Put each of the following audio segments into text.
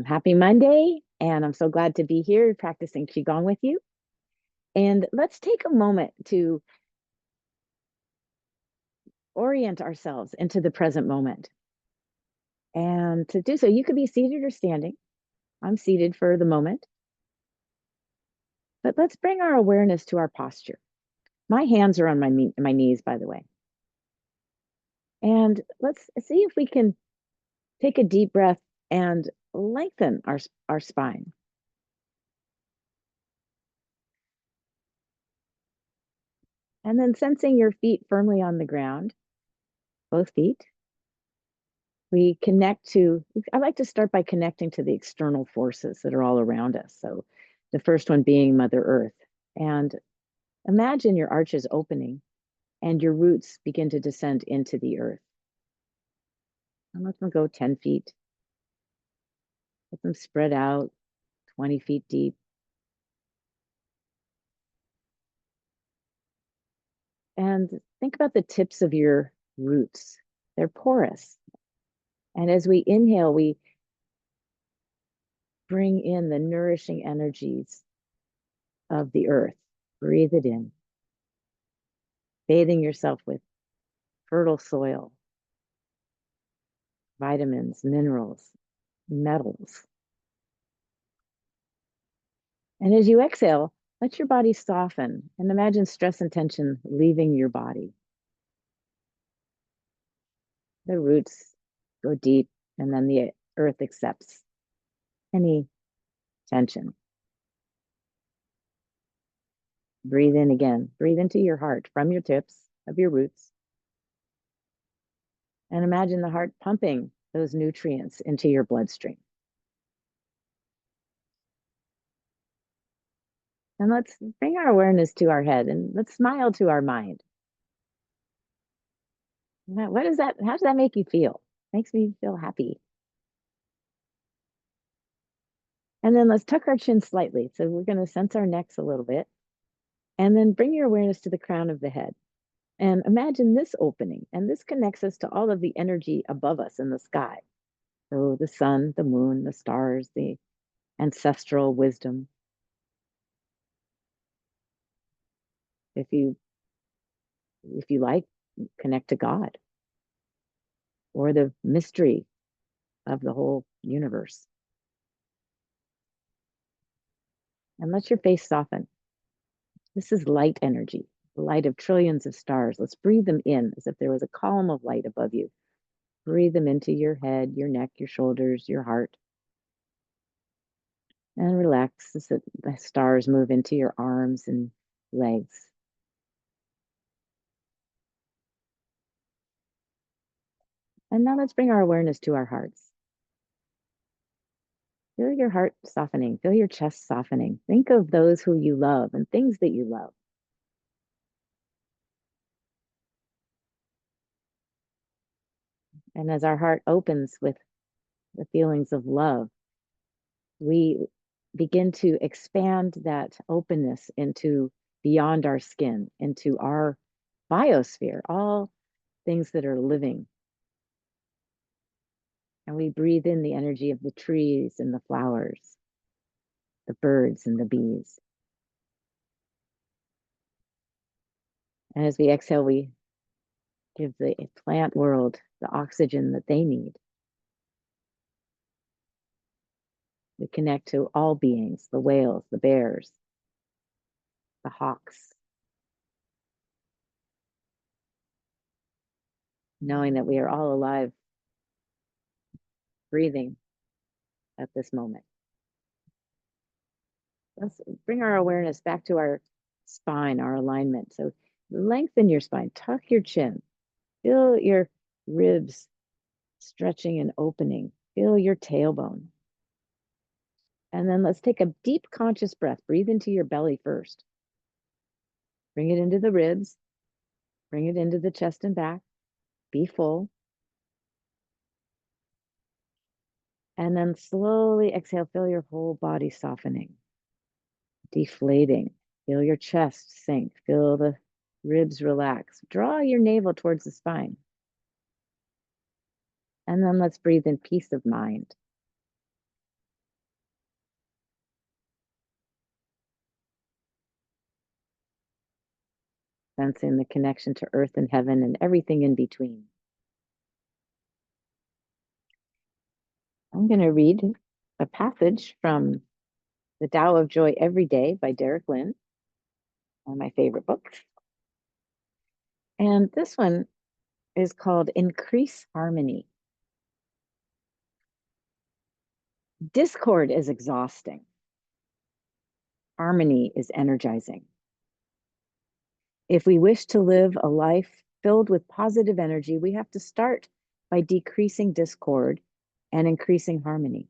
Happy Monday, and I'm so glad to be here practicing Qigong with you. And let's take a moment to orient ourselves into the present moment. And to do so, you could be seated or standing. I'm seated for the moment, but let's bring our awareness to our posture. My hands are on my knees, by the way. And let's see if we can take a deep breath and lengthen our spine. And then sensing your feet firmly on the ground, both feet. We connect to, I like to start by connecting to the external forces that are all around us. So the first one being Mother Earth. And imagine your arches opening and your roots begin to descend into the earth. And let them go 10 feet. Let them spread out 20 feet deep. And think about the tips of your roots. They're porous. And as we inhale, we bring in the nourishing energies of the earth. Breathe it in, bathing yourself with fertile soil, vitamins, minerals, metals. And as you exhale, let your body soften and imagine stress and tension leaving your body. The roots go deep, and then the earth accepts any tension. Breathe in again. Breathe into your heart from your tips of your roots. And imagine the heart pumping those nutrients into your bloodstream. And let's bring our awareness to our head and let's smile to our mind. What is that? How does that make you feel? Makes me feel happy. And then let's tuck our chin slightly. So we're going to sense our necks a little bit. And then bring your awareness to the crown of the head. And imagine this opening. And this connects us to all of the energy above us in the sky. So the sun, the moon, the stars, the ancestral wisdom. If you like, connect to God or the mystery of the whole universe. And let your face soften. This is light energy, the light of trillions of stars. Let's breathe them in as if there was a column of light above you. Breathe them into your head, your neck, your shoulders, your heart. And relax as the stars move into your arms and legs. And now let's bring our awareness to our hearts. Feel your heart softening. Feel your chest softening. Think of those who you love and things that you love. And as our heart opens with the feelings of love, we begin to expand that openness into beyond our skin, into our biosphere, all things that are living. And we breathe in the energy of the trees and the flowers, the birds and the bees. And as we exhale, we give the plant world the oxygen that they need. We connect to all beings, the whales, the bears, the hawks, knowing that we are all alive, breathing at this moment. Let's bring our awareness back to our spine, our alignment. So lengthen your spine, tuck your chin, feel your ribs stretching and opening, feel your tailbone. And then let's take a deep conscious breath. Breathe into your belly first. Bring it into the ribs, bring it into the chest and back. Be full. And then slowly exhale, feel your whole body softening, deflating. Feel your chest sink, feel the ribs relax. Draw your navel towards the spine. And then let's breathe in peace of mind. sensing the connection to earth and heaven and everything in between. I'm going to read a passage from The Tao of Joy Every Day by Derek Lin, one of my favorite books. And this one is called Increase Harmony. Discord is exhausting. Harmony is energizing. If we wish to live a life filled with positive energy, we have to start by decreasing discord and increasing harmony.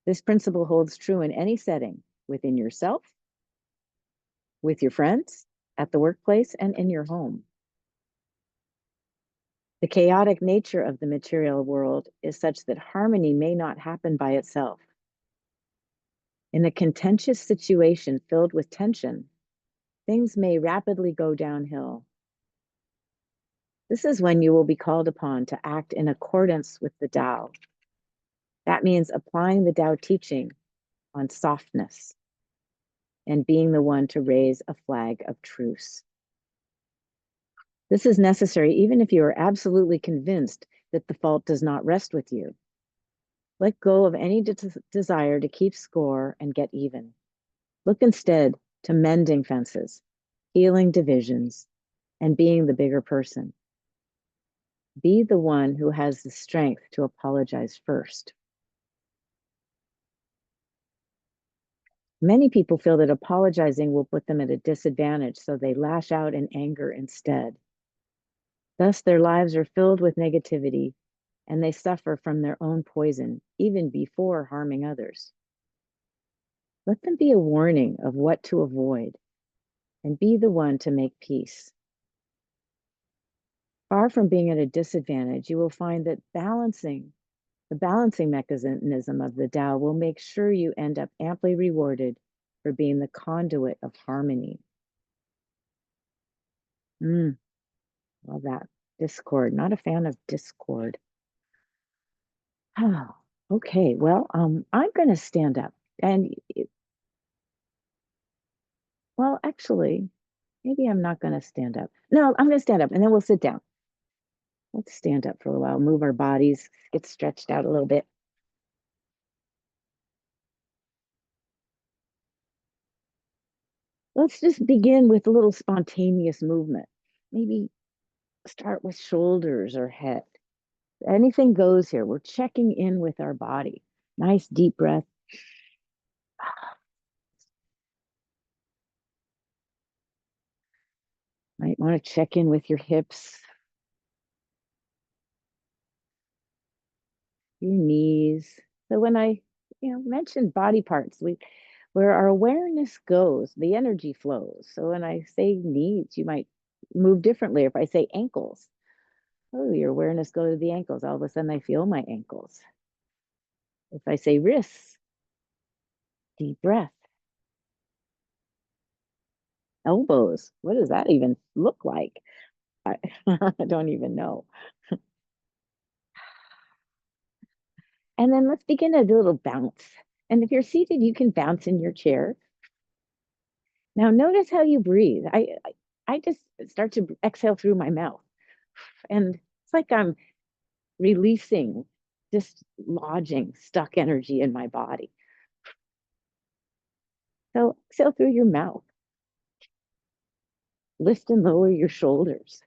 This principle holds true in any setting, within yourself, with your friends, at the workplace, and in your home. The chaotic nature of the material world is such that harmony may not happen by itself. In a contentious situation filled with tension, things may rapidly go downhill. This is when you will be called upon to act in accordance with the Tao. That means applying the Tao teaching on softness and being the one to raise a flag of truce. This is necessary even if you are absolutely convinced that the fault does not rest with you. Let go of any desire to keep score and get even. Look instead to mending fences, healing divisions, and being the bigger person. Be the one who has the strength to apologize first. Many people feel that apologizing will put them at a disadvantage, so they lash out in anger instead. Thus, their lives are filled with negativity, and they suffer from their own poison, even before harming others. Let them be a warning of what to avoid, and be the one to make peace. Far from being at a disadvantage, you will find that the balancing mechanism of the Tao will make sure you end up amply rewarded for being the conduit of harmony. Love that. Discord. Not a fan of discord. Oh, okay. Well, I'm going to stand up. And, well, actually, maybe I'm not going to stand up. No, I'm going to stand up and then we'll sit down. Let's stand up for a while, move our bodies, get stretched out a little bit. Let's just begin with a little spontaneous movement. Maybe start with shoulders or head. Anything goes here. We're checking in with our body. Nice deep breath. Might want to check in with your hips, your knees. So when I, mention body parts, where our awareness goes, the energy flows. So when I say knees, you might move differently. If I say ankles, oh, your awareness goes to the ankles. All of a sudden, I feel my ankles. If I say wrists, deep breath. Elbows, what does that even look like? I, I don't even know. And then let's begin a little bounce. And if you're seated, you can bounce in your chair. Now notice how you breathe. I just start to exhale through my mouth. And it's like I'm releasing, just lodging stuck energy in my body. So exhale through your mouth. Lift and lower your shoulders.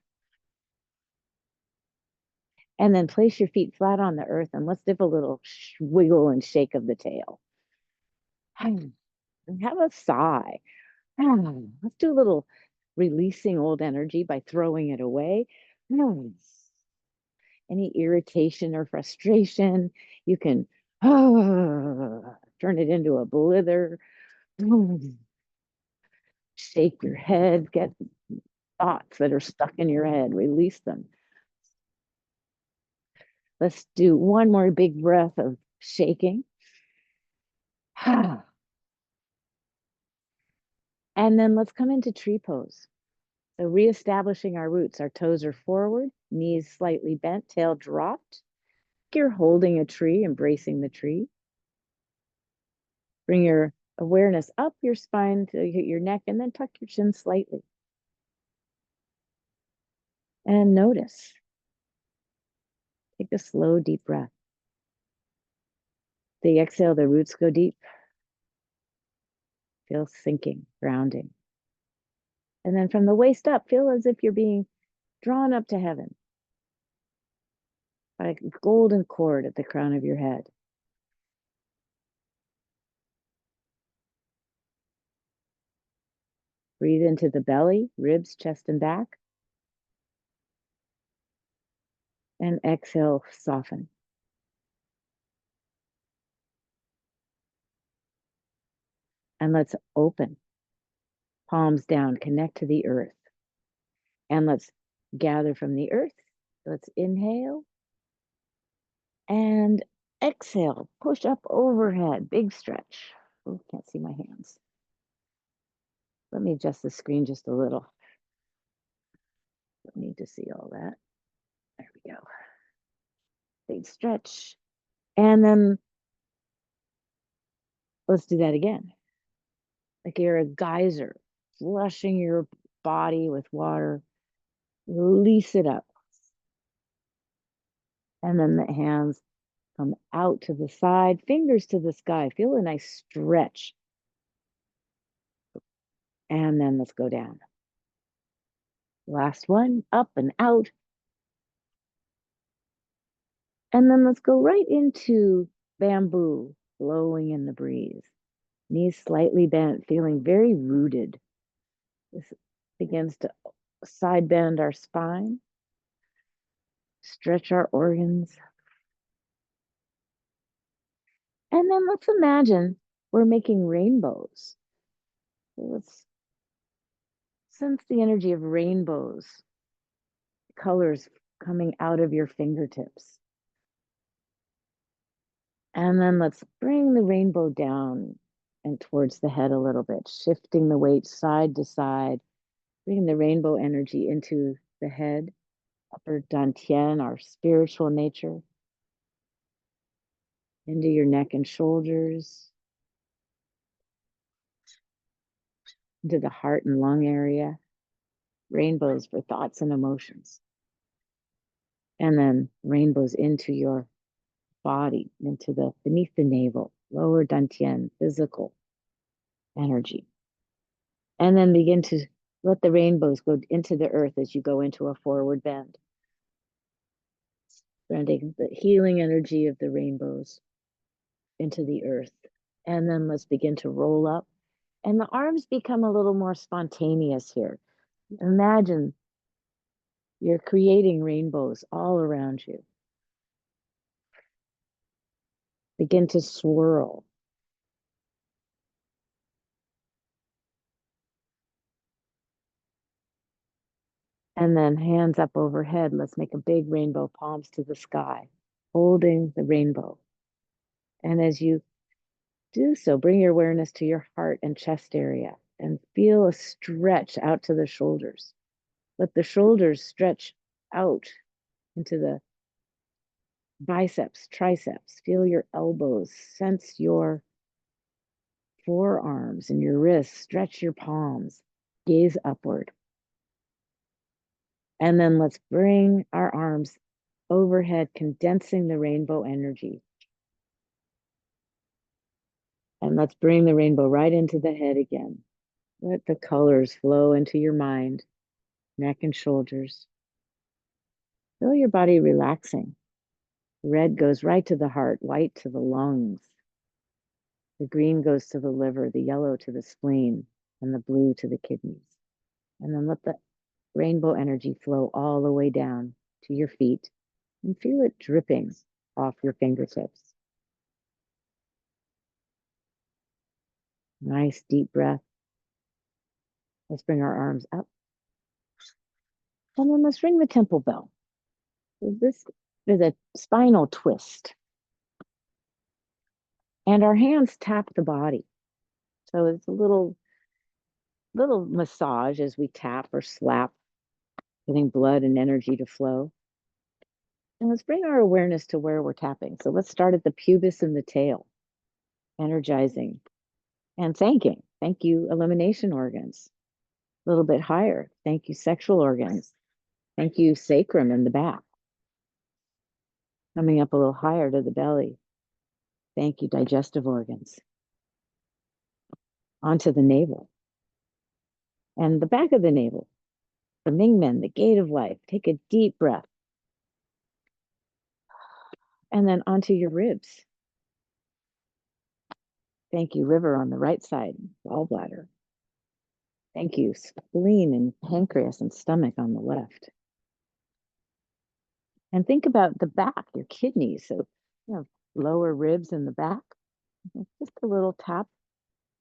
And then place your feet flat on the earth and let's give a little wiggle and shake of the tail. And have a sigh. Let's do a little releasing old energy by throwing it away. Any irritation or frustration, you can turn it into a blither. Shake your head, get thoughts that are stuck in your head, release them. Let's do one more big breath of shaking. And then let's come into tree pose. So reestablishing our roots, our toes are forward, knees slightly bent, tail dropped. You're holding a tree, embracing the tree. Bring your awareness up your spine to hit your neck and then tuck your chin slightly. And notice. Take a slow, deep breath. The exhale, the roots go deep. Feel sinking, grounding. And then from the waist up, feel as if you're being drawn up to heaven by a golden cord at the crown of your head. Breathe into the belly, ribs, chest, and back. And exhale, soften. And let's open. Palms down, connect to the earth. And let's gather from the earth. Let's inhale. And exhale, push up overhead, big stretch. Oh, can't see my hands. Let me adjust the screen just a little. Don't need to see all that. There we go. Big stretch. And then let's do that again. Like you're a geyser, flushing your body with water. Release it up. And then the hands come out to the side, fingers to the sky. Feel a nice stretch. And then let's go down. Last one, up and out. And then let's go right into bamboo, blowing in the breeze. Knees slightly bent, feeling very rooted. This begins to side bend our spine, stretch our organs. And then let's imagine we're making rainbows. So let's sense the energy of rainbows, colors coming out of your fingertips. And then let's bring the rainbow down and towards the head a little bit, shifting the weight side to side, bringing the rainbow energy into the head, upper dantian, our spiritual nature, into your neck and shoulders, into the heart and lung area, rainbows for thoughts and emotions. And then rainbows into your body, into the beneath the navel, lower dantian, physical energy. And then begin to let the rainbows go into the earth as you go into a forward bend. Sending the healing energy of the rainbows into the earth. And then let's begin to roll up. And the arms become a little more spontaneous here. Imagine you're creating rainbows all around you. Begin to swirl. And then hands up overhead. Let's make a big rainbow, palms to the sky, holding the rainbow. And as you do so, bring your awareness to your heart and chest area and feel a stretch out to the shoulders. Let the shoulders stretch out into the biceps, triceps. Feel your elbows, sense your forearms and your wrists, stretch your palms, gaze upward. And then let's bring our arms overhead, condensing the rainbow energy. And let's bring the rainbow right into the head again. Let the colors flow into your mind, neck and shoulders. Feel your body relaxing. Red goes right to the heart, white to the lungs. The green goes to the liver, the yellow to the spleen, and the blue to the kidneys. And then let the rainbow energy flow all the way down to your feet and feel it dripping off your fingertips. Nice deep breath. Let's bring our arms up. And then let's ring the temple bell. So this is a spinal twist. And our hands tap the body. So it's a little massage as we tap or slap, getting blood and energy to flow. And let's bring our awareness to where we're tapping. So let's start at the pubis and the tail, energizing and thanking. Thank you, elimination organs. A little bit higher. Thank you, sexual organs. Thank you, sacrum in the back. Coming up a little higher to the belly. Thank you, digestive organs. Onto the navel and the back of the navel. The Mingmen, the gate of life. Take a deep breath. And then onto your ribs. Thank you, liver on the right side, gallbladder. Thank you, spleen and pancreas and stomach on the left. And think about the back, your kidneys. So, lower ribs in the back. Just a little tap.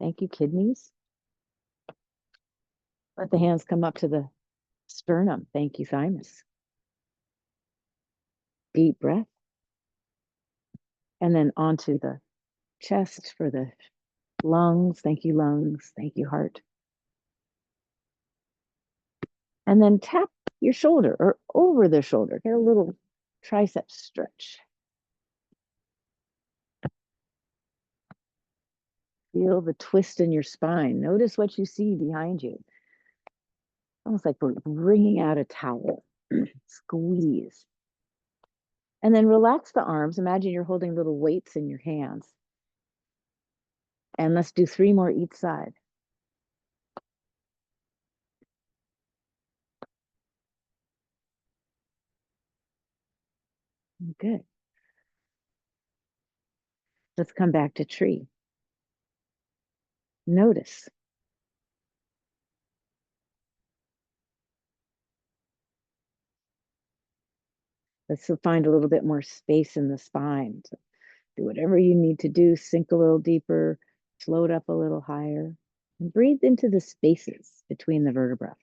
Thank you, kidneys. Let the hands come up to the sternum. Thank you, thymus. Deep breath. And then onto the chest for the lungs. Thank you, lungs. Thank you, heart. And then tap your shoulder or over the shoulder. Get a little tricep stretch. Feel the twist in your spine. Notice what you see behind you. Almost like we're wringing out a towel. Squeeze. And then relax the arms. Imagine you're holding little weights in your hands. And let's do 3 more each side. Good. Let's come back to tree. Notice. Let's find a little bit more space in the spine. So do whatever you need to do. Sink a little deeper, float up a little higher, and breathe into the spaces between the vertebrae.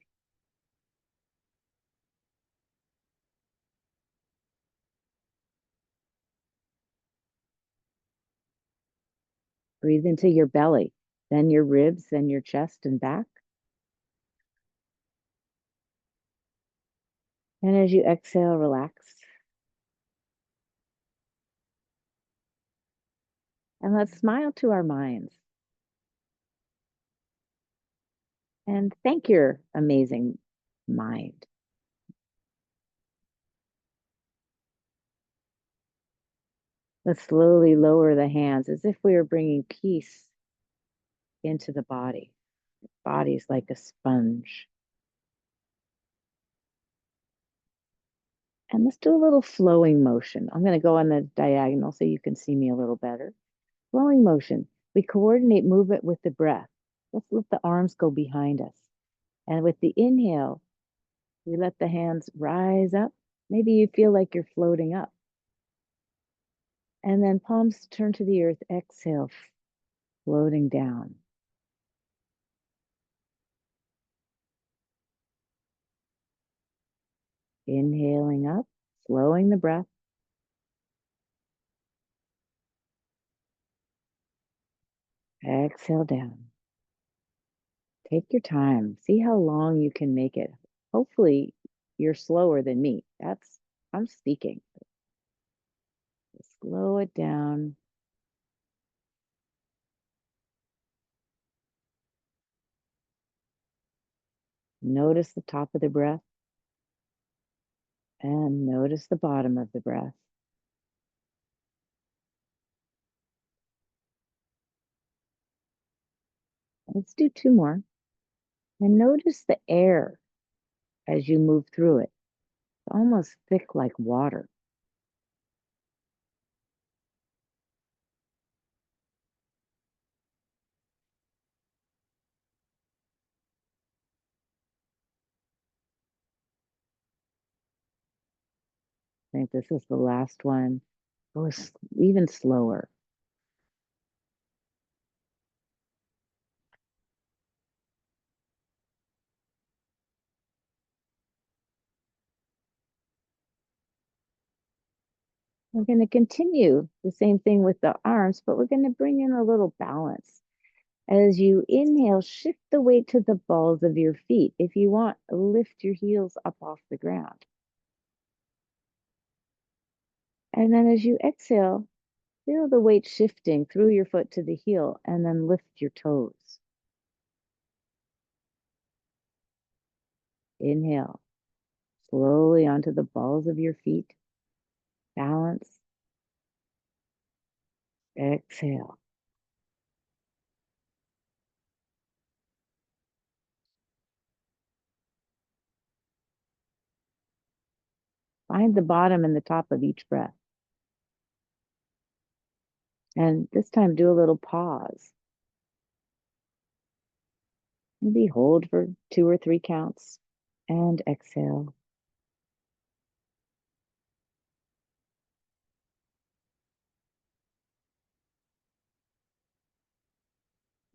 Breathe into your belly, then your ribs, then your chest and back. And as you exhale, relax. And let's smile to our minds. And thank your amazing mind. Let's slowly lower the hands as if we were bringing peace into the body. The body's like a sponge. And let's do a little flowing motion. I'm going to go on the diagonal so you can see me a little better. Flowing motion. We coordinate movement with the breath. Let's let the arms go behind us. And with the inhale, we let the hands rise up. Maybe you feel like you're floating up. And then palms turn to the earth. Exhale, floating down. Inhaling up, slowing the breath. Exhale down. Take your time. See how long you can make it. Hopefully, you're slower than me. I'm speaking. Slow it down. Notice the top of the breath and notice the bottom of the breath. Let's do 2 more. And notice the air as you move through it. It's almost thick like water. I think this is the last one. Go even slower. We're going to continue the same thing with the arms, but we're going to bring in a little balance. As you inhale, shift the weight to the balls of your feet. If you want, lift your heels up off the ground. And then as you exhale, feel the weight shifting through your foot to the heel and then lift your toes. Inhale, slowly onto the balls of your feet. Balance. Exhale. Find the bottom and the top of each breath. And this time, do a little pause. Maybe hold for 2 or 3 counts and exhale.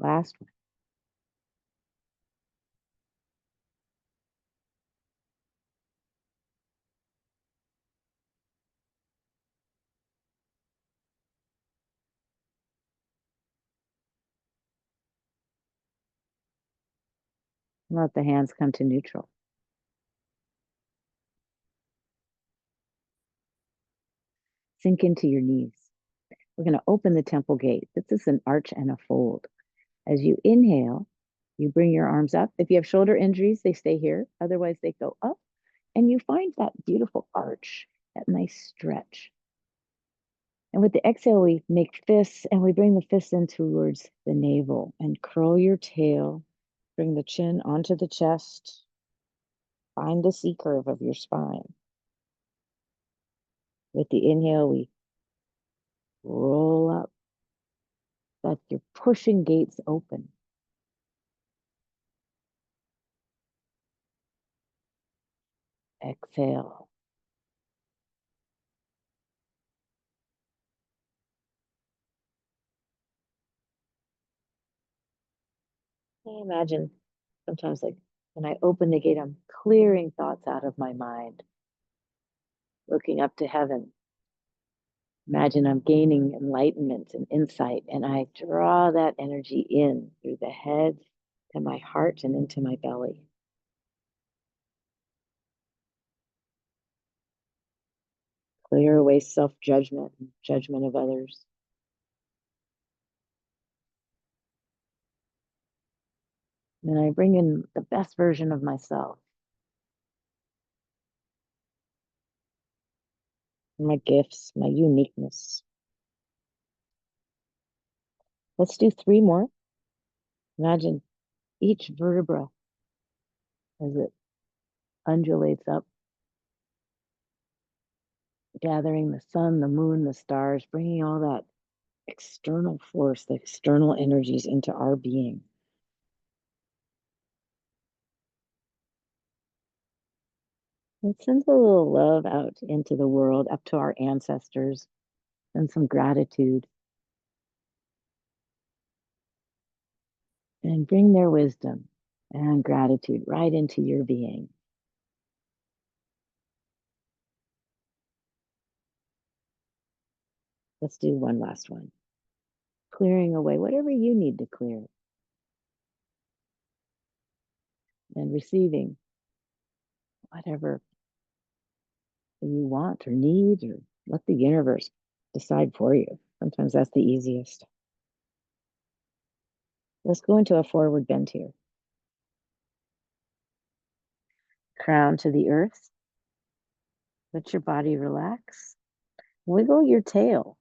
Last one. Let the hands come to neutral. Sink into your knees. We're going to open the temple gate. This is an arch and a fold. As you inhale, you bring your arms up. If you have shoulder injuries, they stay here. Otherwise, they go up. And you find that beautiful arch, that nice stretch. And with the exhale, we make fists and we bring the fists in towards the navel and curl your tail. Bring the chin onto the chest. Find the C curve of your spine. With the inhale, we roll up. That you're pushing gates open. Exhale. I imagine sometimes, like when I open the gate, I'm clearing thoughts out of my mind, looking up to heaven. Imagine I'm gaining enlightenment and insight, and I draw that energy in through the head to my heart and into my belly. Clear away self-judgment and judgment of others. And I bring in the best version of myself, my gifts, my uniqueness. Let's do 3 more. Imagine each vertebra as it undulates up, gathering the sun, the moon, the stars, bringing all that external force, the external energies into our being. Let's send a little love out into the world, up to our ancestors, and some gratitude. And bring their wisdom and gratitude right into your being. Let's do one last one. Clearing away whatever you need to clear. And receiving whatever you want or need, or let the universe decide for you. Sometimes that's the easiest. Let's go into a forward bend here. Crown to the earth. Let your body relax. Wiggle your tail.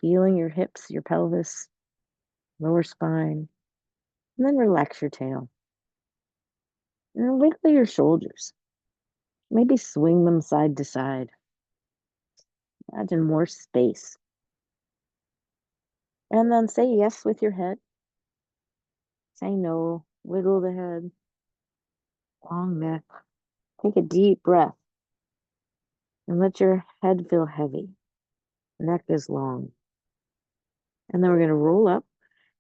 Feeling your hips, your pelvis, lower spine. And then relax your tail. And wiggle your shoulders. Maybe swing them side to side. Imagine more space. And then say yes with your head. Say no. Wiggle the head. Long neck. Take a deep breath. And let your head feel heavy. Neck is long. And then we're going to roll up,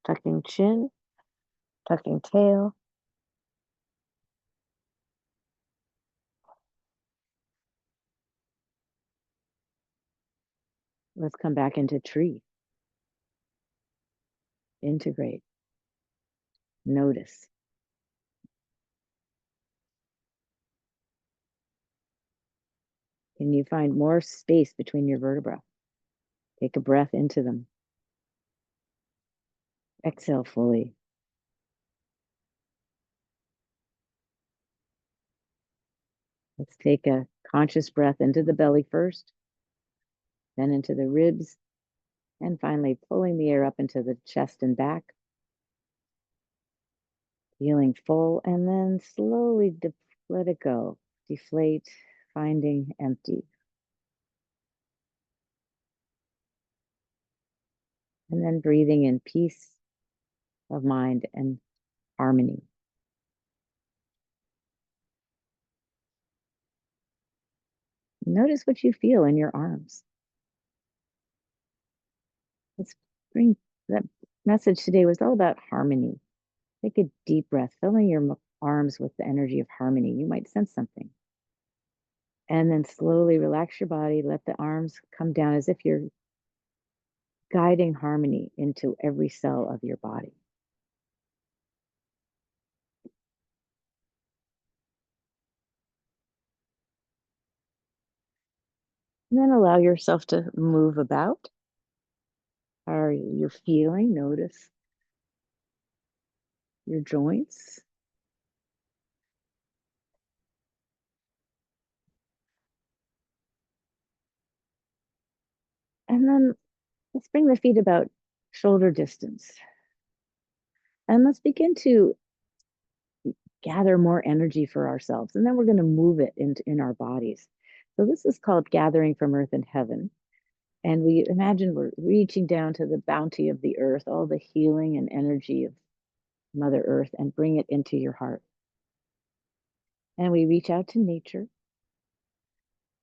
tucking chin, tucking tail. Let's come back into tree. Integrate. Notice. Can you find more space between your vertebrae? Take a breath into them. Exhale fully. Let's take a conscious breath into the belly first, then into the ribs, and finally pulling the air up into the chest and back, feeling full, and then slowly let it go, deflate, finding empty. And then breathing in peace of mind and harmony. Notice what you feel in your arms. Let's bring that message today was all about harmony. Take a deep breath, filling your arms with the energy of harmony. You might sense something. And then slowly relax your body. Let the arms come down as if you're guiding harmony into every cell of your body. And then allow yourself to move about. How are you feeling? Notice your joints. And then let's bring the feet about shoulder distance. And let's begin to gather more energy for ourselves. And then we're going to move it in our bodies. So this is called gathering from earth and heaven. And we imagine we're reaching down to the bounty of the earth, all the healing and energy of Mother Earth, and bring it into your heart. And we reach out to nature,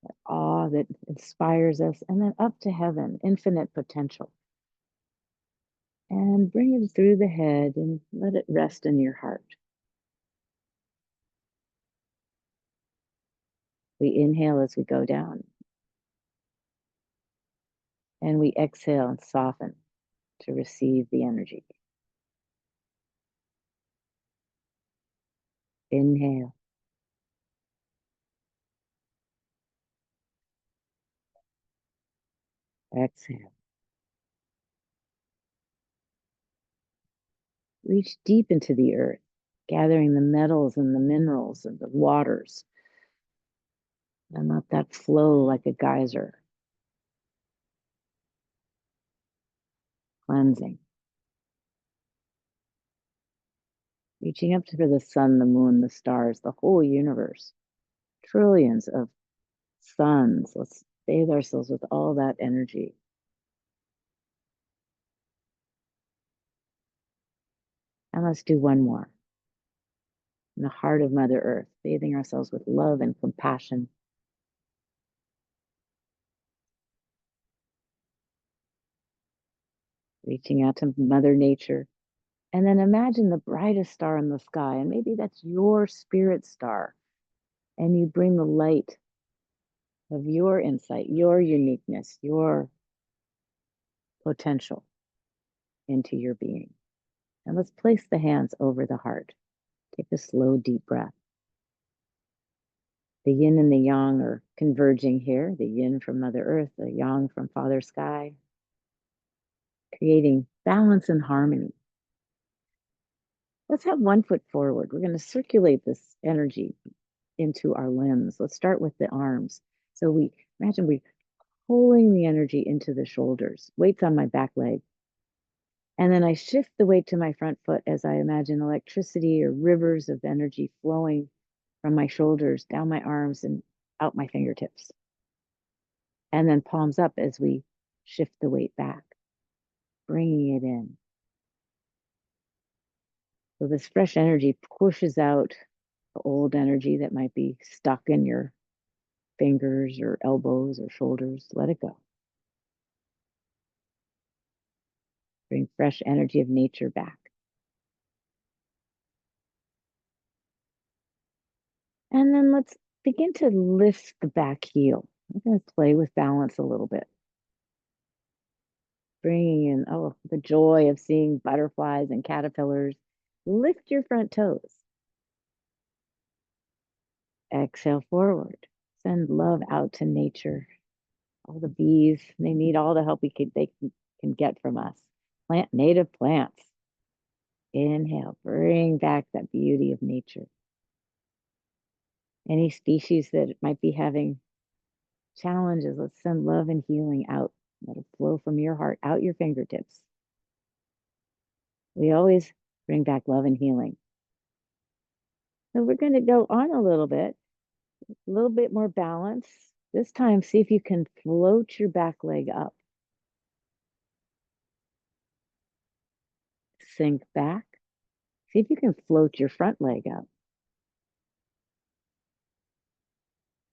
that awe that inspires us, and then up to heaven, infinite potential. And bring it through the head and let it rest in your heart. We inhale as we go down. And we exhale and soften to receive the energy. Inhale. Exhale. Reach deep into the earth, gathering the metals and the minerals and the waters. And let that flow like a geyser. Cleansing. Reaching up to the sun, the moon, the stars, the whole universe. Trillions of suns. Let's bathe ourselves with all that energy. And let's do one more. In the heart of Mother Earth, bathing ourselves with love and compassion. Reaching out to Mother Nature. And then imagine the brightest star in the sky. And maybe that's your spirit star. And you bring the light of your insight, your uniqueness, your potential into your being. And let's place the hands over the heart. Take a slow, deep breath. The yin and the yang are converging here. The yin from Mother Earth, the yang from Father Sky, creating balance and harmony. Let's have one foot forward. We're going to circulate this energy into our limbs. Let's start with the arms. So we imagine we pulling the energy into the shoulders, weights on my back leg. And then I shift the weight to my front foot as I imagine electricity or rivers of energy flowing from my shoulders down my arms and out my fingertips. And then palms up as we shift the weight back, bringing it in. So this fresh energy pushes out the old energy that might be stuck in your fingers or elbows or shoulders. Let it go. Bring fresh energy of nature back. And then let's begin to lift the back heel. I'm going to play with balance a little bit. Bringing in, the joy of seeing butterflies and caterpillars. Lift your front toes. Exhale forward. Send love out to nature. All the bees, they need all the help they can get from us. Plant native plants. Inhale, bring back that beauty of nature. Any species that might be having challenges, let's send love and healing out. Let it flow from your heart out your fingertips. We always bring back love and healing. So we're going to go on a little bit more balance. This time, see if you can float your back leg up. Sink back. See if you can float your front leg up.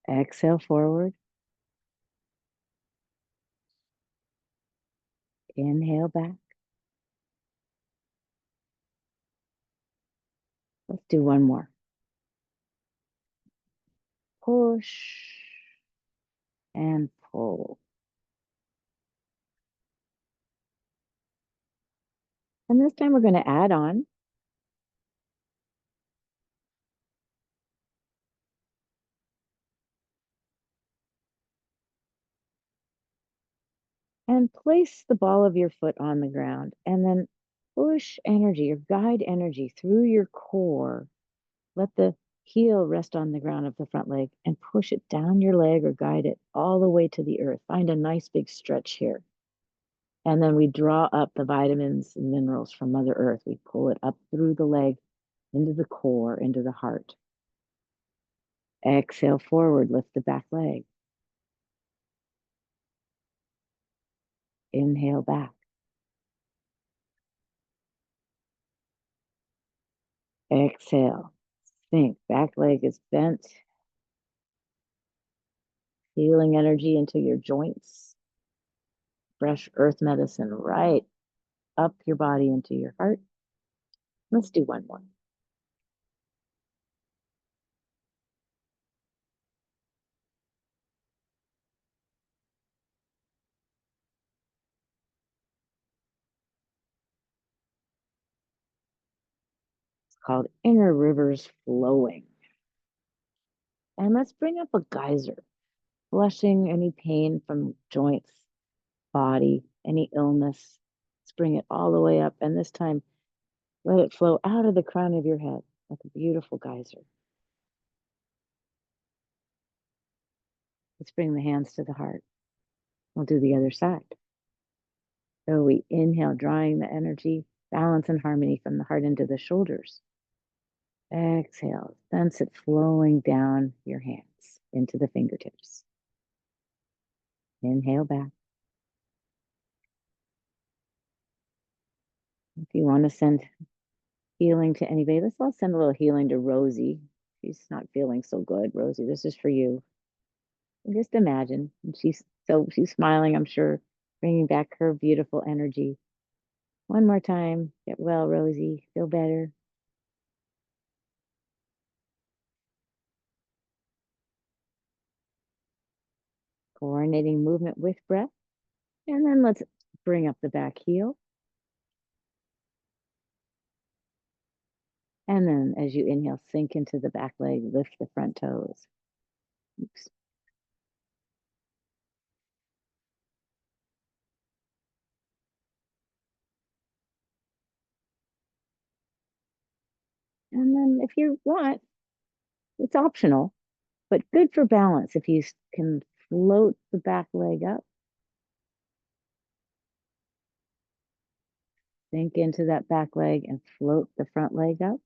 Exhale forward. Inhale back. Let's do one more. Push and pull. And this time we're going to add on. And place the ball of your foot on the ground and then push energy, your guide energy through your core. Let the heel rest on the ground of the front leg and push it down your leg or guide it all the way to the earth. Find a nice big stretch here. And then we draw up the vitamins and minerals from Mother Earth. We pull it up through the leg, into the core, into the heart. Exhale forward, lift the back leg. Inhale back. Exhale. Sink. Back leg is bent. Healing energy into your joints. Fresh earth medicine right up your body into your heart. Let's do one more. It's called inner rivers flowing. And let's bring up a geyser, flushing any pain from joints, body, any illness. Let's bring it all the way up. And this time, let it flow out of the crown of your head like a beautiful geyser. Let's bring the hands to the heart. We'll do the other side. So we inhale, drawing the energy, balance and harmony from the heart into the shoulders. Exhale, sense it flowing down your hands into the fingertips. Inhale back. If you want to send healing to anybody, let's all send a little healing to Rosie. She's not feeling so good. Rosie, this is for you. And just imagine. And she's smiling, I'm sure, bringing back her beautiful energy. One more time. Get well, Rosie. Feel better. Coordinating movement with breath. And then let's bring up the back heel. And then as you inhale, sink into the back leg, lift the front toes. Oops. And then if you want, it's optional, but good for balance if you can float the back leg up. Sink into that back leg and float the front leg up.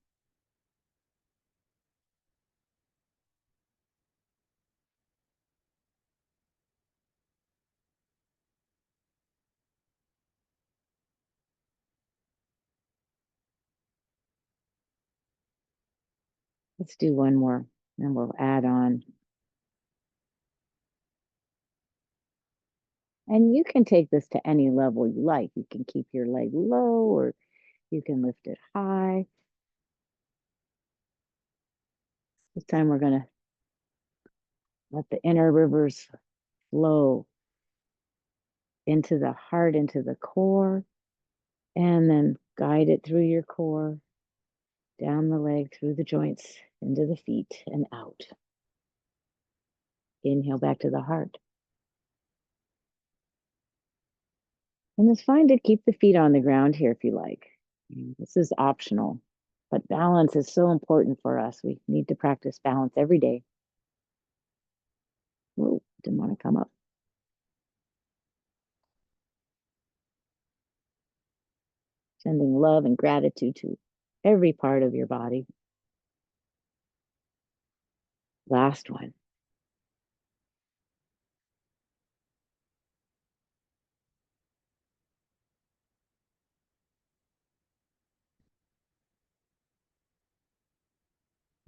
Let's do one more and we'll add on. And you can take this to any level you like. You can keep your leg low or you can lift it high. This time we're going to let the inner rivers flow into the heart, into the core, and then guide it through your core, down the leg, through the joints, into the feet, and out. Inhale back to the heart. And it's fine to keep the feet on the ground here if you like. This is optional, but balance is so important for us. We need to practice balance every day. Whoa, didn't want to come up. Sending love and gratitude to every part of your body. Last one.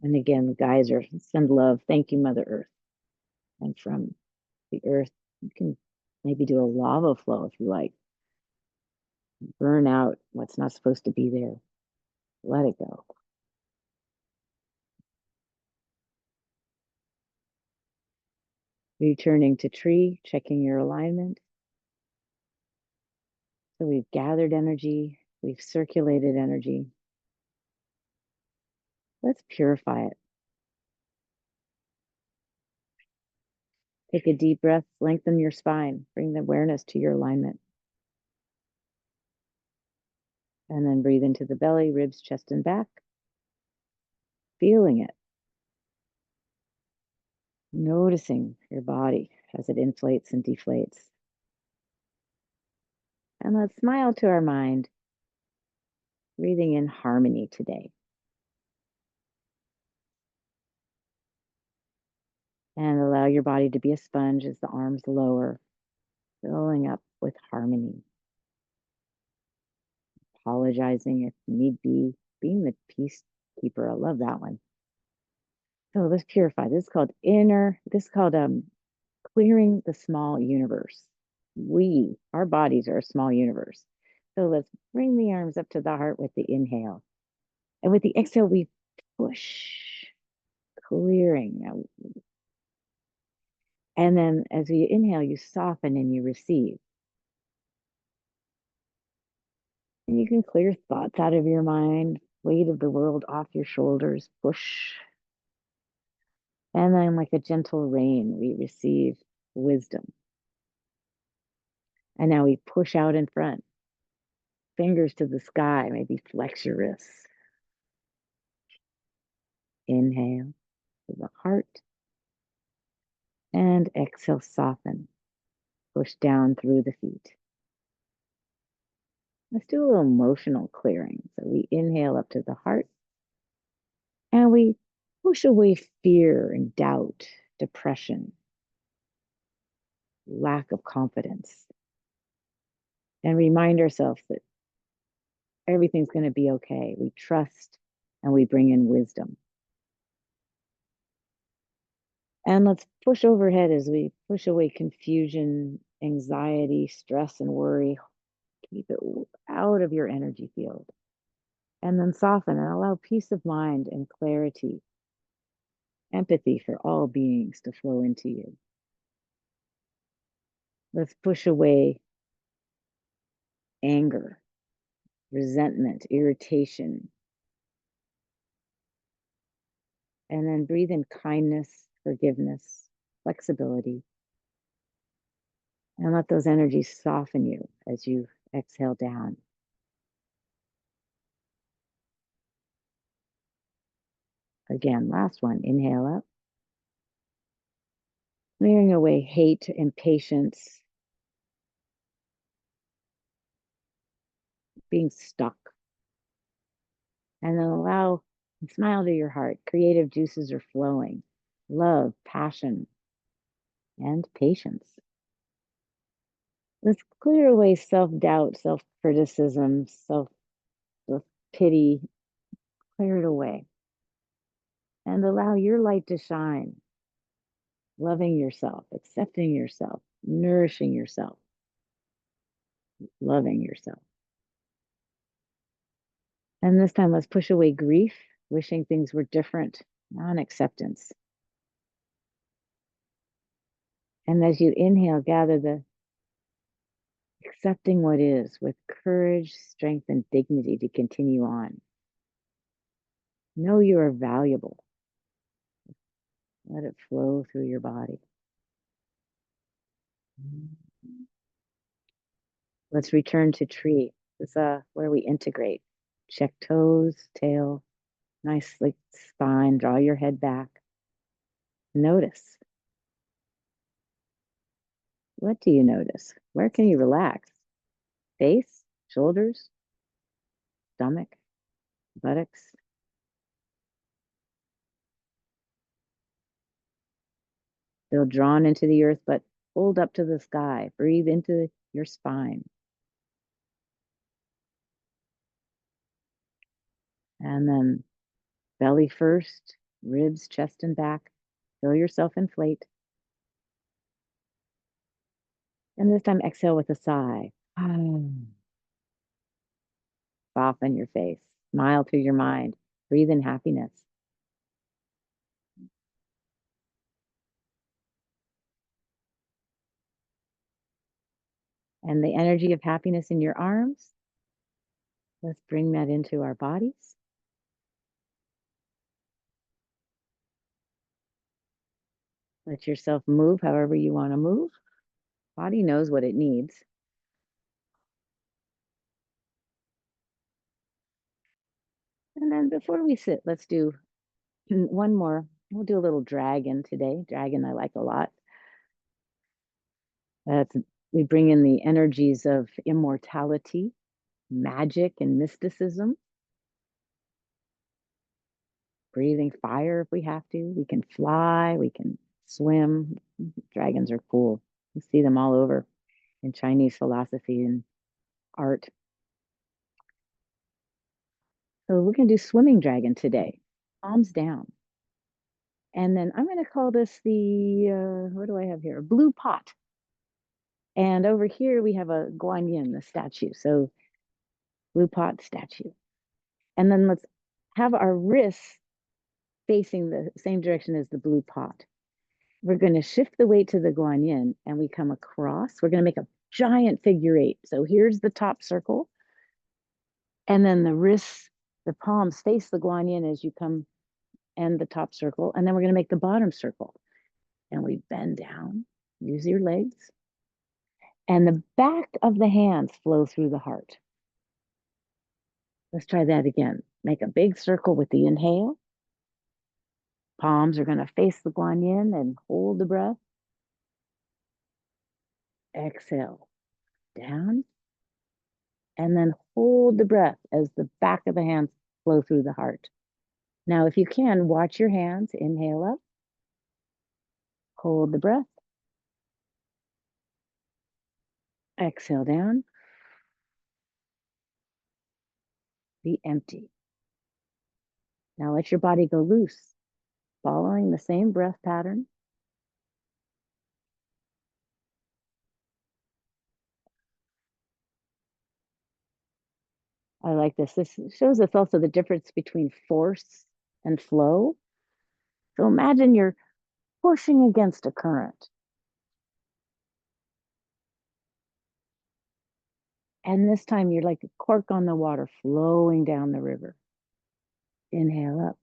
And again, the geyser, send love. Thank you, Mother Earth. And from the earth, you can maybe do a lava flow if you like. Burn out what's not supposed to be there. Let it go. Returning to tree, checking your alignment. So we've gathered energy, we've circulated energy. Let's purify it. Take a deep breath, lengthen your spine, bring the awareness to your alignment. And then breathe into the belly, ribs, chest, and back. Feeling it. Noticing your body as it inflates and deflates. And let's smile to our mind, breathing in harmony today. And allow your body to be a sponge as the arms lower, filling up with harmony. Apologizing if need be, being the peacekeeper. I love that one. So let's purify. This is called clearing the small universe. Our bodies are a small universe. So let's bring the arms up to the heart with the inhale. And with the exhale, we push, clearing. And then as you inhale, you soften and you receive. And you can clear thoughts out of your mind, weight of the world off your shoulders, push. And then, like a gentle rain, we receive wisdom. And now we push out in front, fingers to the sky, maybe flex your wrists. Inhale to the heart. And exhale, soften. Push down through the feet. Let's do a little emotional clearing. So we inhale up to the heart. And we push away fear and doubt, depression, lack of confidence. And remind ourselves that everything's going to be okay. We trust and we bring in wisdom. And let's push overhead as we push away confusion, anxiety, stress, and worry. Keep it out of your energy field. And then soften and allow peace of mind and clarity, empathy for all beings to flow into you. Let's push away anger, resentment, irritation. And then breathe in kindness, forgiveness, flexibility. And let those energies soften you as you exhale down. Again, last one. Inhale up. Clearing away hate, impatience, being stuck. And then allow and smile to your heart. Creative juices are flowing. Love, passion, and patience. Let's clear away self-doubt, self-criticism, self-pity. Clear it away. And allow your light to shine. Loving yourself, accepting yourself, nourishing yourself, loving yourself. And this time, let's push away grief, wishing things were different, non-acceptance. And as you inhale, gather the accepting what is with courage, strength, and dignity to continue on. Know you are valuable. Let it flow through your body. Let's return to tree. This is where we integrate. Check toes, tail, nice like spine. Draw your head back. Notice. What do you notice? Where can you relax? Face, shoulders, stomach, buttocks. Feel drawn into the earth, but hold up to the sky. Breathe into your spine. And then belly first, ribs, chest, and back. Feel yourself inflate. And this time, exhale with a sigh. Soften your face. Smile through your mind. Breathe in happiness. And the energy of happiness in your arms, let's bring that into our bodies. Let yourself move however you want to move. Body knows what it needs. And then before we sit, let's do one more. We'll do a little dragon today. Dragon I like a lot. That's we bring in the energies of immortality, magic, and mysticism. Breathing fire if we have to. We can fly, we can swim. Dragons are cool. You see them all over in Chinese philosophy and art. So we're going to do swimming dragon today. Palms down. And then I'm going to call this the, what do I have here? A blue pot. And over here we have a guanyin, the statue. So blue pot statue. And then let's have our wrists facing the same direction as the blue pot. We're going to shift the weight to the guanyin and we come across. We're going to make a giant figure eight. So here's the top circle. And then the wrists, the palms face the guanyin as you come and the top circle. And then we're going to make the bottom circle. And we bend down, use your legs. And the back of the hands flow through the heart. Let's try that again. Make a big circle with the inhale. Palms are going to face the guanyin and hold the breath. Exhale down. And then hold the breath as the back of the hands flow through the heart. Now, if you can, watch your hands. Inhale up. Hold the breath. Exhale down. Be empty. Now let your body go loose, following the same breath pattern. I like this. This shows us also the difference between force and flow. So imagine you're pushing against a current. And this time you're like a cork on the water flowing down the river. Inhale up.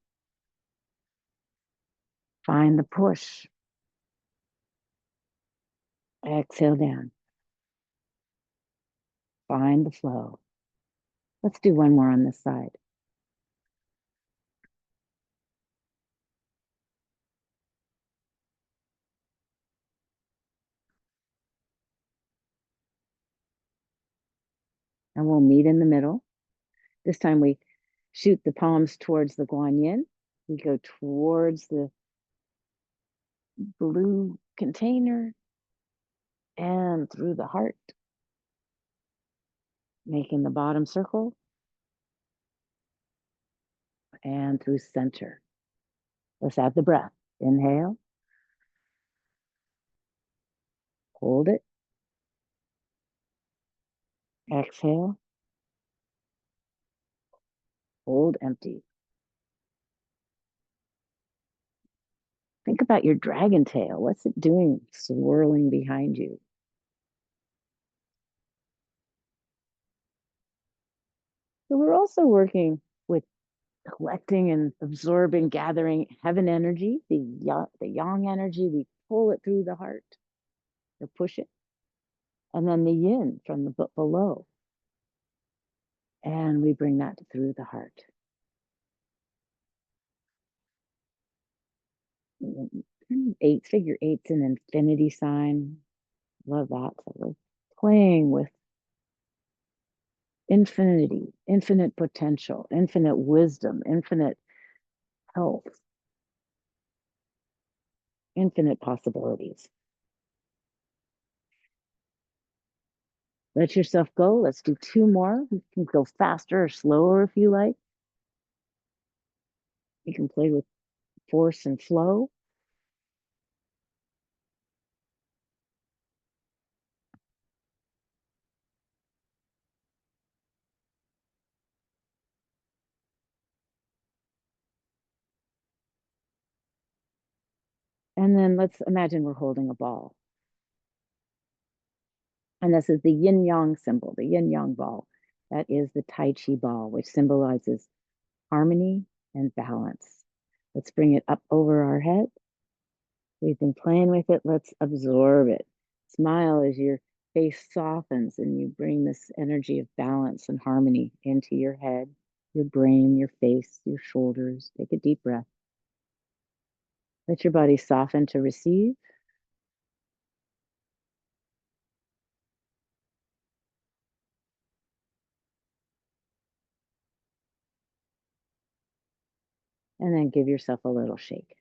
Find the push. Exhale down. Find the flow. Let's do one more on this side. And we'll meet in the middle. This time we shoot the palms towards the guanyin. We go towards the blue container and through the heart, making the bottom circle and through center. Let's add the breath. Inhale. Hold it. Exhale. Hold empty. Think about your dragon tail. What's it doing swirling behind you? So we're also working with collecting and absorbing, gathering heaven energy, the yang energy. We pull it through the heart or push it. And then the yin from the below. And we bring that through the heart. Eight, figure eight's an infinity sign. Love that. So we're playing with infinity, infinite potential, infinite wisdom, infinite health, infinite possibilities. Let yourself go. Let's do two more. You can go faster or slower if you like. You can play with force and flow. And then let's imagine we're holding a ball. And this is the yin yang symbol, the yin yang ball. That is the Tai Chi ball, which symbolizes harmony and balance. Let's bring it up over our head. We've been playing with it. Let's absorb it. Smile as your face softens and you bring this energy of balance and harmony into your head, your brain, your face, your shoulders. Take a deep breath. Let your body soften to receive. And then give yourself a little shake.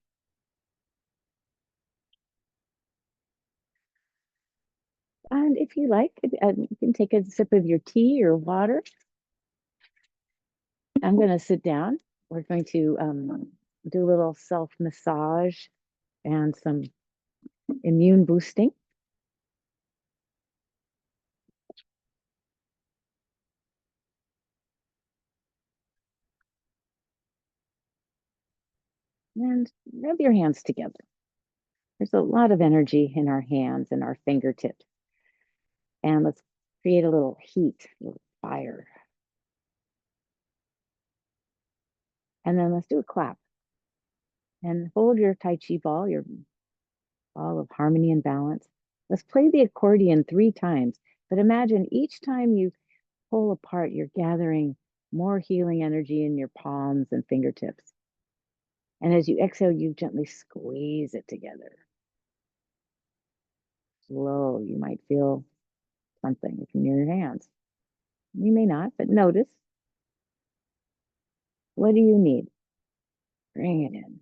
And if you like, you can take a sip of your tea or water. I'm going to sit down. We're going to do a little self massage and some immune boosting. And rub your hands together. There's a lot of energy in our hands and our fingertips. And let's create a little heat, a little fire. And then let's do a clap. And hold your Tai Chi ball, your ball of harmony and balance. Let's play the accordion 3 times. But imagine each time you pull apart, you're gathering more healing energy in your palms and fingertips. And as you exhale, you gently squeeze it together. Slow, you might feel something in your hands. You may not, but notice. What do you need? Bring it in.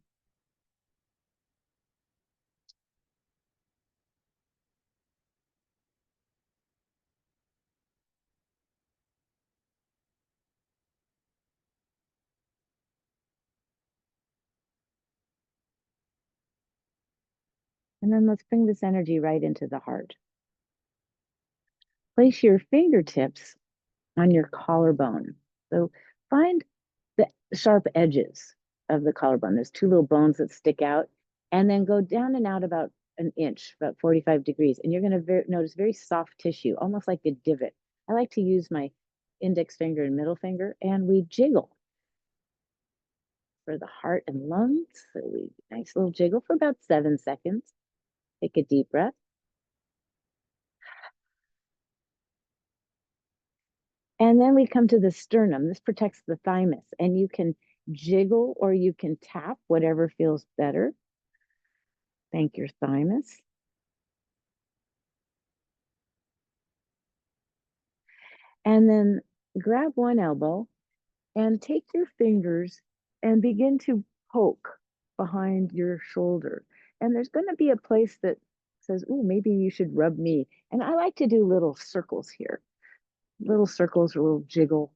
And then let's bring this energy right into the heart. Place your fingertips on your collarbone. So find the sharp edges of the collarbone. There's 2 little bones that stick out, and then go down and out about an inch, about 45 degrees. And you're going to notice very soft tissue, almost like a divot. I like to use my index finger and middle finger, and we jiggle for the heart and lungs. So we nice little jiggle for about 7 seconds. Take a deep breath. And then we come to the sternum. This protects the thymus, and you can jiggle or you can tap, whatever feels better. Thank your thymus. And then grab one elbow and take your fingers and begin to poke behind your shoulder. And there's going to be a place that says, oh, maybe you should rub me. And I like to do little circles here, little circles, a little jiggle.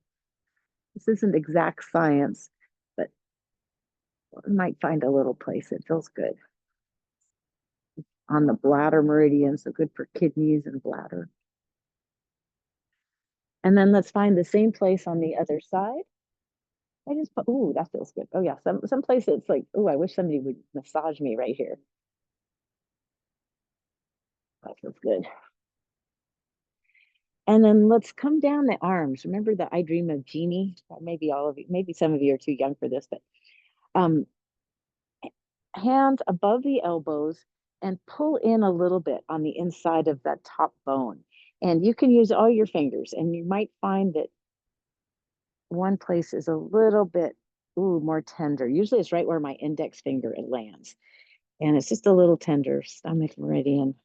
This isn't exact science, but you might find a little place that feels good. On the bladder meridian, so good for kidneys and bladder. And then let's find the same place on the other side. I just put, ooh, that feels good. Oh yeah, some place it's like, oh, I wish somebody would massage me right here. That feels good. And then let's come down the arms. Remember the I Dream of Jeannie? Maybe all of you, maybe some of you are too young for this, but um, hands above the elbows and pull in a little bit on the inside of that top bone. And you can use all your fingers, and you might find that one place is a little bit more tender. Usually it's right where my index finger it lands. And it's just a little tender, stomach meridian.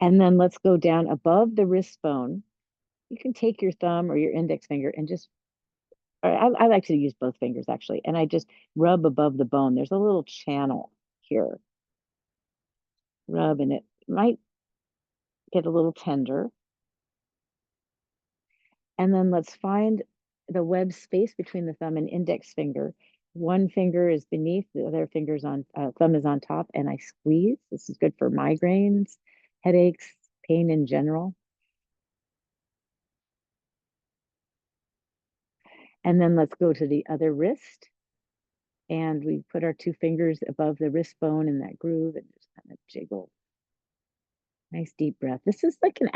And then let's go down above the wrist bone. You can take your thumb or your index finger and just, or I like to use both fingers actually, and I just rub above the bone. There's a little channel here. Rub, and it might get a little tender. And then let's find the web space between the thumb and index finger. One finger is beneath, the other finger's on, thumb is on top, and I squeeze. This is good for migraines, headaches, pain in general. And then let's go to the other wrist. And we put our two fingers above the wrist bone in that groove and just kind of jiggle. Nice deep breath. This is like an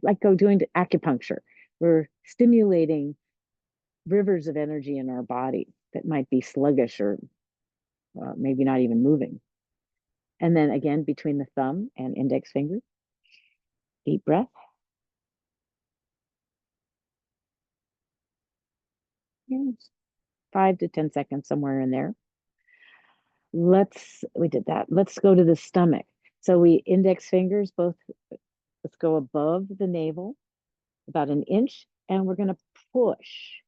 like doing acupuncture. We're stimulating rivers of energy in our body that might be sluggish or maybe not even moving. And then again, between the thumb and index finger, deep breath. Yeah, 5 to 10 seconds, somewhere in there. We did that. Let's go to the stomach. So we index fingers both, let's go above the navel, about an inch, and we're going to push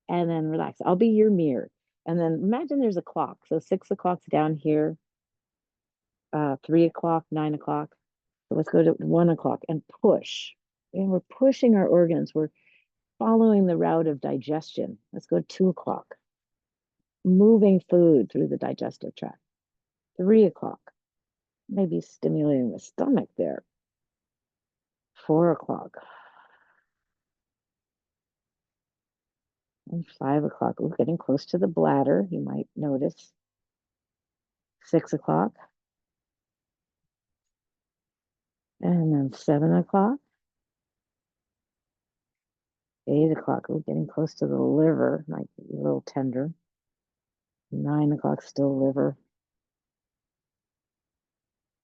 and then relax. I'll be your mirror. And then imagine there's a clock. So 6 o'clock's down here, 3 o'clock, 9 o'clock. So let's go to 1 o'clock and push. And we're pushing our organs. We're following the route of digestion. Let's go to 2 o'clock, moving food through the digestive tract. 3 o'clock, maybe stimulating the stomach there. 4 o'clock. And 5 o'clock. We're getting close to the bladder, you might notice. 6 o'clock. And then 7 o'clock. 8 o'clock. We're getting close to the liver, might be a little tender. 9 o'clock, still liver.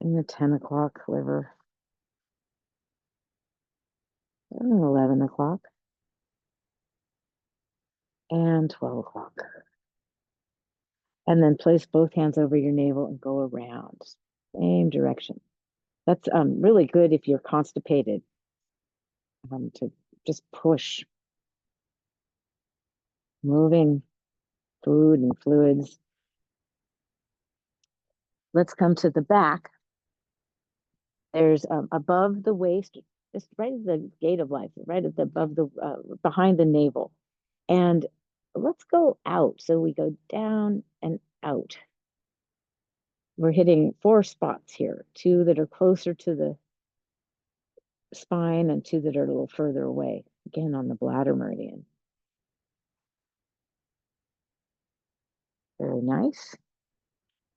And the 10 o'clock liver. And 11 o'clock. And 12 o'clock. And then place both hands over your navel and go around. Same direction. That's really good if you're constipated, to just push, moving food and fluids. Let's come to the back. There's above the waist, just right at the gate of life, right at the above the behind the navel. And let's go out. So we go down and out. We're hitting 4 spots here, 2 that are closer to the spine and 2 that are a little further away, again on the bladder meridian. Very nice.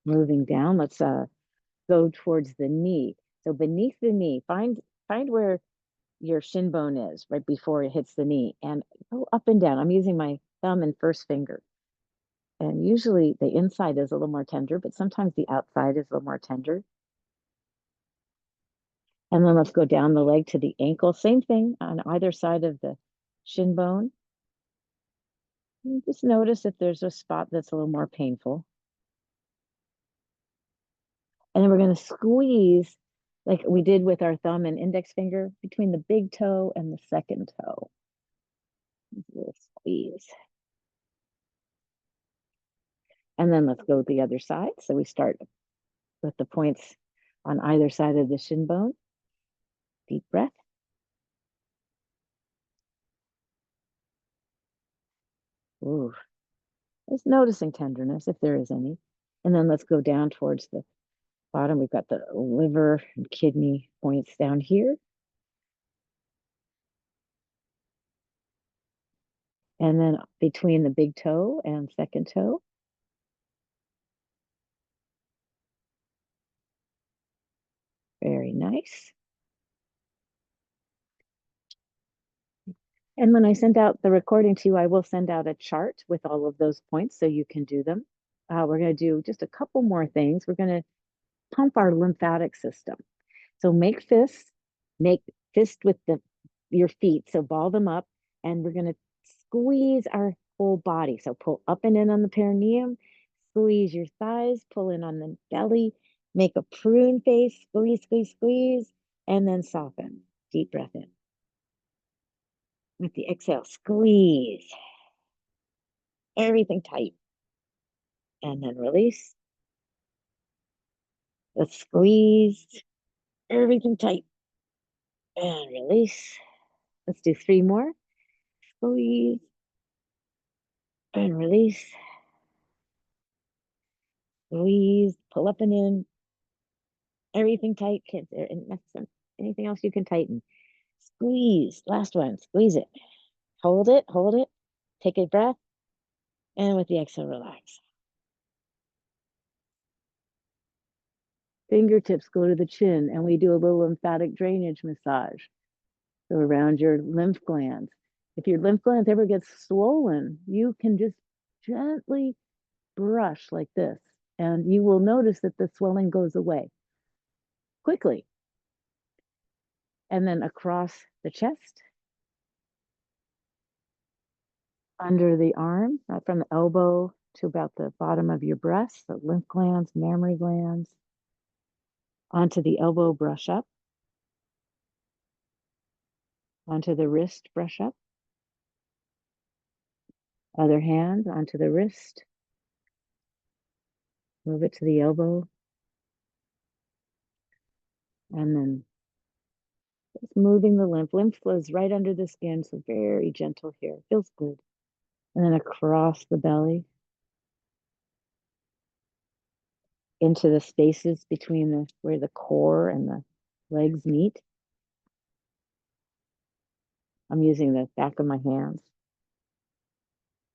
Moving down, let's go towards the knee. So beneath the knee, find where your shin bone is right before it hits the knee, and go up and down. I'm using my thumb and first finger. And usually the inside is a little more tender, but sometimes the outside is a little more tender. And then let's go down the leg to the ankle. Same thing on either side of the shin bone. And just notice if there's a spot that's a little more painful. And then we're going to squeeze like we did with our thumb and index finger between the big toe and the second toe. A little squeeze. And then let's go the other side. So we start with the points on either side of the shin bone. Deep breath. Ooh, just noticing tenderness if there is any. And then let's go down towards the bottom. We've got the liver and kidney points down here. And then between the big toe and second toe. Very nice. And when I send out the recording to you, I will send out a chart with all of those points so you can do them. We're going to do just a couple more things. We're going to pump our lymphatic system. So make fist with your feet. So ball them up, and we're going to squeeze our whole body. So pull up and in on the perineum, squeeze your thighs, pull in on the belly, Make a prune face, squeeze, squeeze, squeeze, and then soften. Deep breath in. With the exhale, squeeze. Everything tight. And then release. Let's squeeze. Everything tight. And release. Let's do 3 more. Squeeze. And release. Squeeze. Pull up and in. Everything tight, kids. Anything else you can tighten. Squeeze. Last one. Squeeze it. Hold it. Hold it. Take a breath. And with the exhale, relax. Fingertips go to the chin, and we do a little lymphatic drainage massage. So around your lymph glands. If your lymph glands ever get swollen, you can just gently brush like this, and you will notice that the swelling goes away quickly. And then across the chest, under the arm, from the elbow to about the bottom of your breast, the lymph glands, mammary glands, onto the elbow, brush up, onto the wrist, brush up, other hand onto the wrist, move it to the elbow, and then just moving the lymph. Lymph flows right under the skin, so very gentle here. Feels good. And then across the belly, into the spaces between where the core and the legs meet. I'm using the back of my hands.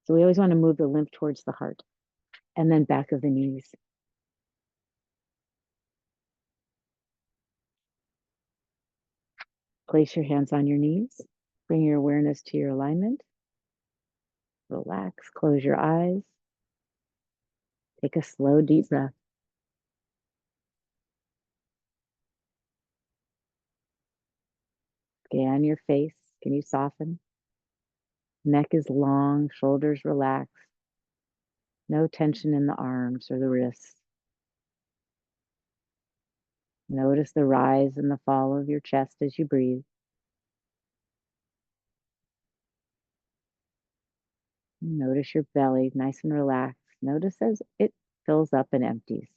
So we always want to move the lymph towards the heart, and then back of the knees. Place your hands on your knees. Bring your awareness to your alignment. Relax, close your eyes. Take a slow, deep breath. Scan your face. Can you soften? Neck is long, shoulders relaxed. No tension in the arms or the wrists. Notice the rise and the fall of your chest as you breathe. Notice your belly, nice and relaxed. Notice as it fills up and empties.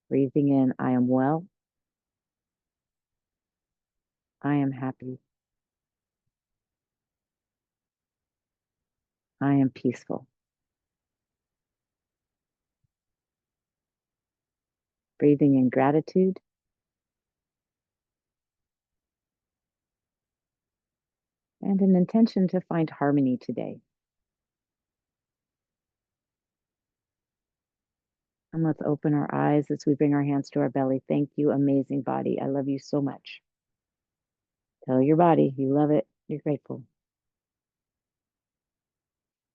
Breathing in, I am well. I am happy. I am peaceful. Breathing in gratitude. And an intention to find harmony today. And let's open our eyes as we bring our hands to our belly. Thank you, amazing body. I love you so much. Tell your body you love it. You're grateful.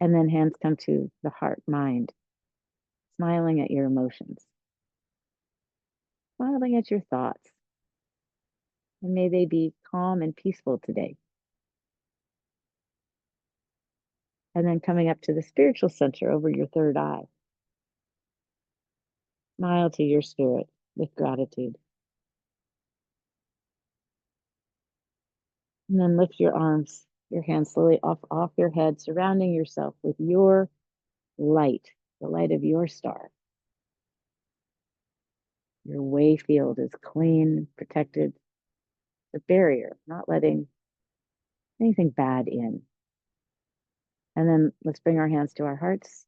And then hands come to the heart, mind, smiling at your emotions, smiling at your thoughts. And may they be calm and peaceful today. And then coming up to the spiritual center over your third eye. Smile to your spirit with gratitude. And then lift your arms, your hands slowly off your head, surrounding yourself with your light, the light of your star. Your way field is clean, protected, the barrier, not letting anything bad in. And then let's bring our hands to our hearts.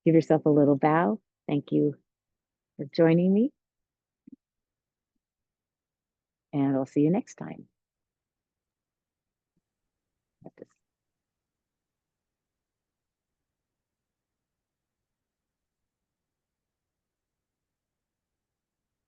Give yourself a little bow. Thank you for joining me. And I'll see you next time.